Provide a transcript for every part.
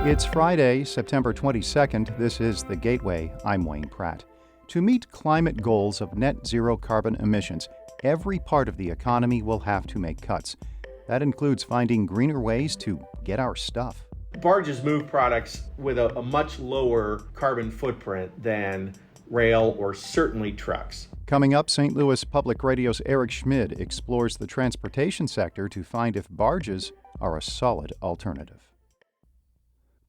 It's Friday, September 22nd. This is The Gateway. I'm Wayne Pratt. To meet climate goals of net zero carbon emissions, every part of the economy will have to make cuts. That includes finding greener ways to get our stuff. Barges move products with a much lower carbon footprint than rail or certainly trucks. Coming up, St. Louis Public Radio's Eric Schmid explores the transportation sector to find if barges are a solid alternative.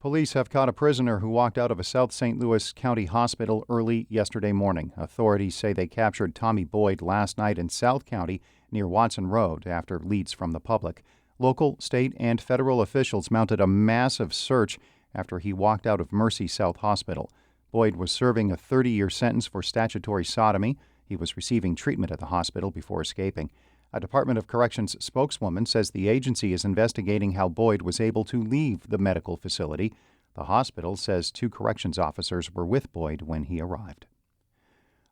Police have caught a prisoner who walked out of a South St. Louis County hospital early yesterday morning. Authorities say they captured Tommy Boyd last night in South County near Watson Road after leads from the public. Local, state, and federal officials mounted a massive search after he walked out of Mercy South Hospital. Boyd was serving a 30-year sentence for statutory sodomy. He was receiving treatment at the hospital before escaping. A Department of Corrections spokeswoman says the agency is investigating how Boyd was able to leave the medical facility. The hospital says 2 corrections officers were with Boyd when he arrived.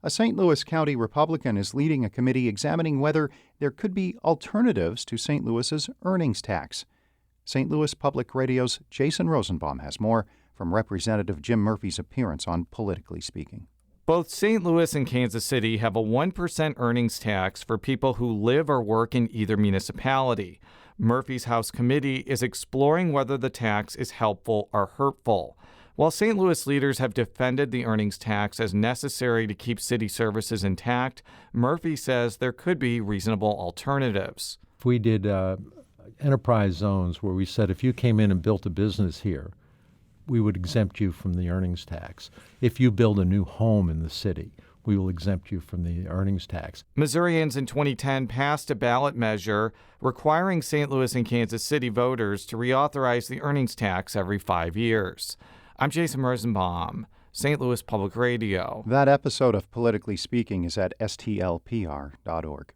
A St. Louis County Republican is leading a committee examining whether there could be alternatives to St. Louis's earnings tax. St. Louis Public Radio's Jason Rosenbaum has more from Representative Jim Murphy's appearance on Politically Speaking. Both St. Louis and Kansas City have a 1% earnings tax for people who live or work in either municipality. Murphy's House Committee is exploring whether the tax is helpful or hurtful. While St. Louis leaders have defended the earnings tax as necessary to keep city services intact, Murphy says there could be reasonable alternatives. If we did enterprise zones where we said if you came in and built a business here, we would exempt you from the earnings tax. If you build a new home in the city, we will exempt you from the earnings tax. Missourians in 2010 passed a ballot measure requiring St. Louis and Kansas City voters to reauthorize the earnings tax every 5 years. I'm Jason Rosenbaum, St. Louis Public Radio. That episode of Politically Speaking is at stlpr.org.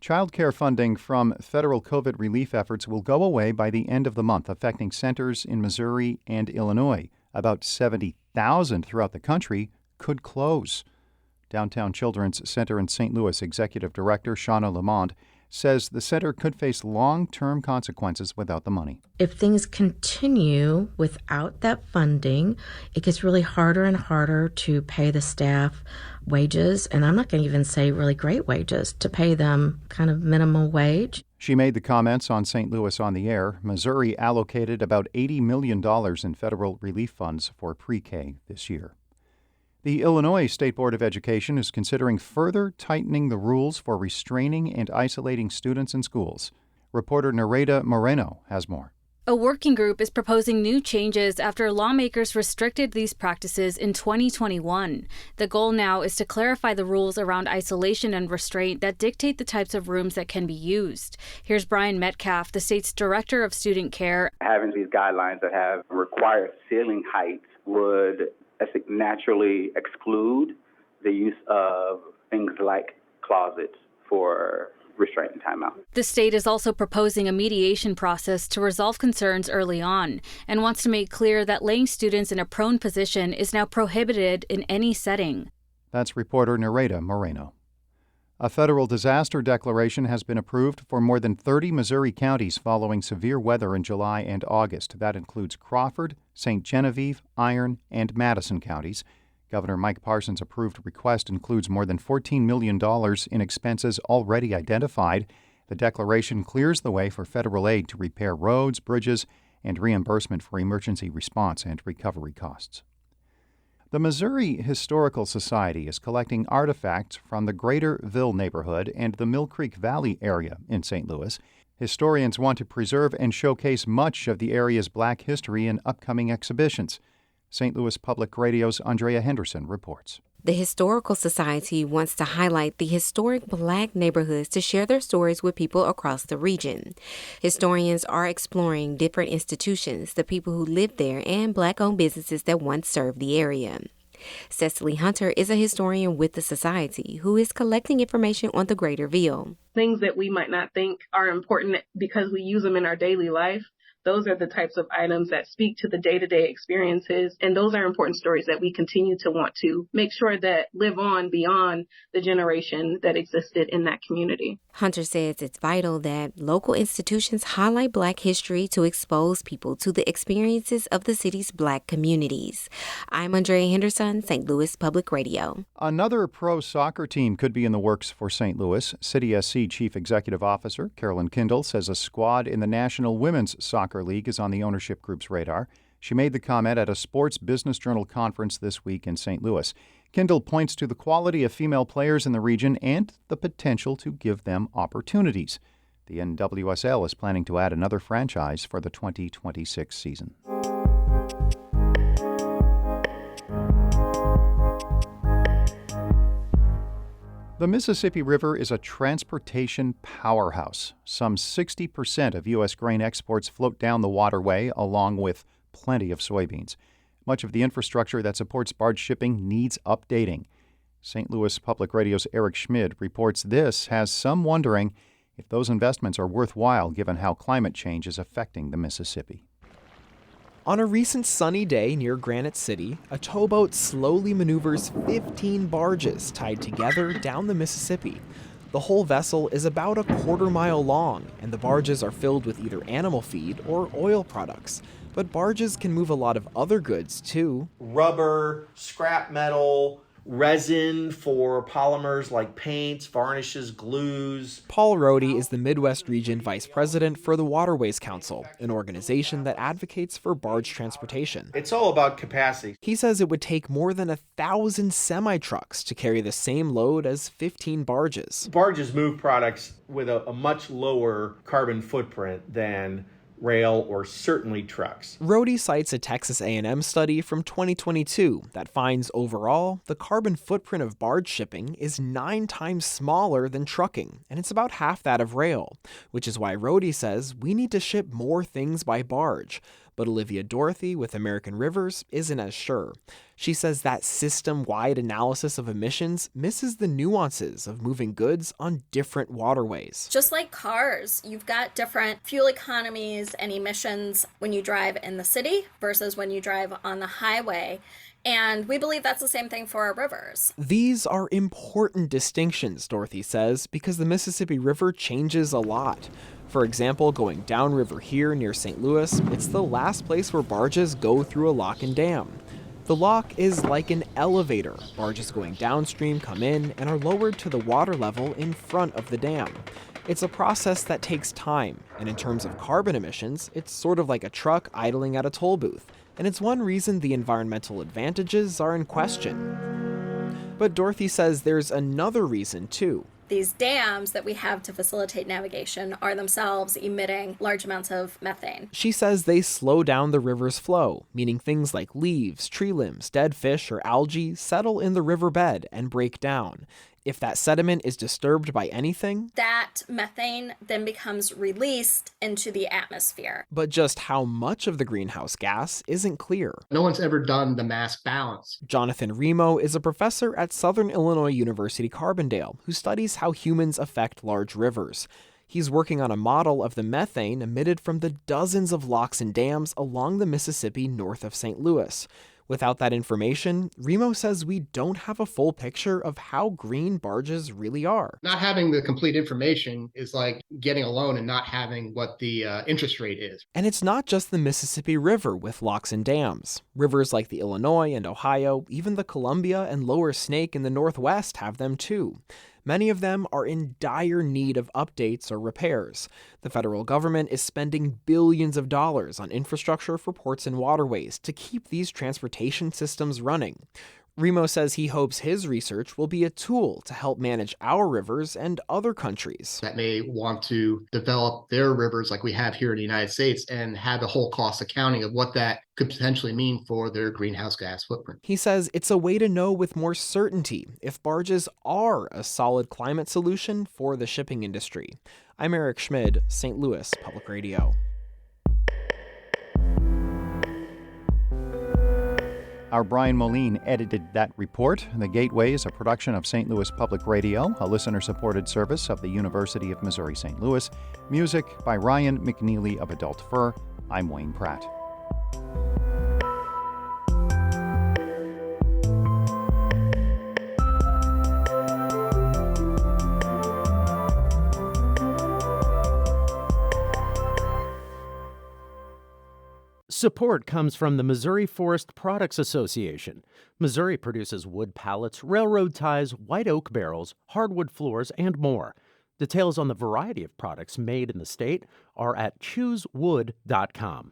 Child care funding from federal COVID relief efforts will go away by the end of the month, affecting centers in Missouri and Illinois. About 70,000 throughout the country could close. Downtown Children's Center in St. Louis Executive Director Shauna Lamont says the center could face long-term consequences without the money. If things continue without that funding, it gets really harder and harder to pay the staff wages, and I'm not going to even say really great wages, to pay them kind of minimum wage. She made the comments on St. Louis on the Air. Missouri allocated about $80 million in federal relief funds for pre-K this year. The Illinois State Board of Education is considering further tightening the rules for restraining and isolating students in schools. Reporter Nareda Moreno has more. A working group is proposing new changes after lawmakers restricted these practices in 2021. The goal now is to clarify the rules around isolation and restraint that dictate the types of rooms that can be used. Here's Brian Metcalf, the state's director of student care. Having these guidelines that have required ceiling heights would naturally exclude the use of things like closets for restraint and timeout. The state is also proposing a mediation process to resolve concerns early on and wants to make clear that laying students in a prone position is now prohibited in any setting. That's reporter Nareda Moreno. A federal disaster declaration has been approved for more than 30 Missouri counties following severe weather in July and August. That includes Crawford, St. Genevieve, Iron, and Madison counties. Governor Mike Parson's approved request includes more than $14 million in expenses already identified. The declaration clears the way for federal aid to repair roads, bridges, and reimbursement for emergency response and recovery costs. The Missouri Historical Society is collecting artifacts from the Greater Ville neighborhood and the Mill Creek Valley area in St. Louis. Historians want to preserve and showcase much of the area's Black history in upcoming exhibitions. St. Louis Public Radio's Andrea Henderson reports. The Historical Society wants to highlight the historic Black neighborhoods to share their stories with people across the region. Historians are exploring different institutions, the people who lived there, and Black-owned businesses that once served the area. Cecily Hunter is a historian with the Society who is collecting information on the Greater Ville. Things that we might not think are important because we use them in our daily life Those are the types of items that speak to the day-to-day experiences, and those are important stories that we continue to want to make sure that live on beyond the generation that existed in that community. Hunter says it's vital that local institutions highlight Black history to expose people to the experiences of the city's Black communities. I'm Andrea Henderson, St. Louis Public Radio. Another pro soccer team could be in the works for St. Louis. City SC Chief Executive Officer Carolyn Kindle says a squad in the National Women's Soccer League is on the ownership group's radar. She made the comment at a Sports Business Journal conference this week in St. Louis. Kindle points to the quality of female players in the region and the potential to give them opportunities. The NWSL is planning to add another franchise for the 2026 season. The Mississippi River is a transportation powerhouse. Some 60% of U.S. grain exports float down the waterway, along with plenty of soybeans. Much of the infrastructure that supports barge shipping needs updating. St. Louis Public Radio's Eric Schmid reports this has some wondering if those investments are worthwhile given how climate change is affecting the Mississippi. On a recent sunny day near Granite City, a towboat slowly maneuvers 15 barges tied together down the Mississippi. The whole vessel is about a quarter-mile long, and the barges are filled with either animal feed or oil products. But barges can move a lot of other goods, too. Rubber, scrap metal, resin for polymers like paints, varnishes, glues. Paul Rohde is the Midwest Region Vice President for the Waterways Council, an organization that advocates for barge transportation. It's all about capacity. He says it would take more than 1,000 semi-trucks to carry the same load as 15 barges. Barges move products with a much lower carbon footprint than rail, or certainly trucks. Rohde cites a Texas A&M study from 2022 that finds overall the carbon footprint of barge shipping is 9 times smaller than trucking, and it's about half that of rail, which is why Rohde says we need to ship more things by barge. But Olivia Dorothy with American Rivers isn't as sure. She says that system-wide analysis of emissions misses the nuances of moving goods on different waterways. Just like cars, you've got different fuel economies and emissions when you drive in the city versus when you drive on the highway. And we believe that's the same thing for our rivers. These are important distinctions, Dorothy says, because the Mississippi River changes a lot. For example, going downriver here near St. Louis, it's the last place where barges go through a lock and dam. The lock is like an elevator. Barges going downstream come in and are lowered to the water level in front of the dam. It's a process that takes time, and in terms of carbon emissions, it's sort of like a truck idling at a toll booth, and it's one reason the environmental advantages are in question. But Dorothy says there's another reason, too. These dams that we have to facilitate navigation are themselves emitting large amounts of methane. She says they slow down the river's flow, meaning things like leaves, tree limbs, dead fish, or algae settle in the riverbed and break down. If that sediment is disturbed by anything, that methane then becomes released into the atmosphere. But just how much of the greenhouse gas isn't clear. No one's ever done the mass balance. Jonathan Remo is a professor at Southern Illinois University Carbondale who studies how humans affect large rivers. He's working on a model of the methane emitted from the dozens of locks and dams along the Mississippi north of St. Louis. Without that information, Remo says we don't have a full picture of how green barges really are. Not having the complete information is like getting a loan and not having what the interest rate is. And it's not just the Mississippi River with locks and dams. Rivers like the Illinois and Ohio, even the Columbia and Lower Snake in the Northwest have them too. Many of them are in dire need of updates or repairs. The federal government is spending billions of dollars on infrastructure for ports and waterways to keep these transportation systems running. Remo says he hopes his research will be a tool to help manage our rivers and other countries that may want to develop their rivers like we have here in the United States and have a whole cost accounting of what that could potentially mean for their greenhouse gas footprint. He says it's a way to know with more certainty if barges are a solid climate solution for the shipping industry. I'm Eric Schmid, St. Louis Public Radio. Our Brian Moline edited that report. The Gateway is a production of St. Louis Public Radio, a listener-supported service of the University of Missouri St. Louis. Music by Ryan McNeely of Adult Fur. I'm Wayne Pratt. Support comes from the Missouri Forest Products Association. Missouri produces wood pallets, railroad ties, white oak barrels, hardwood floors, and more. Details on the variety of products made in the state are at choosewood.com.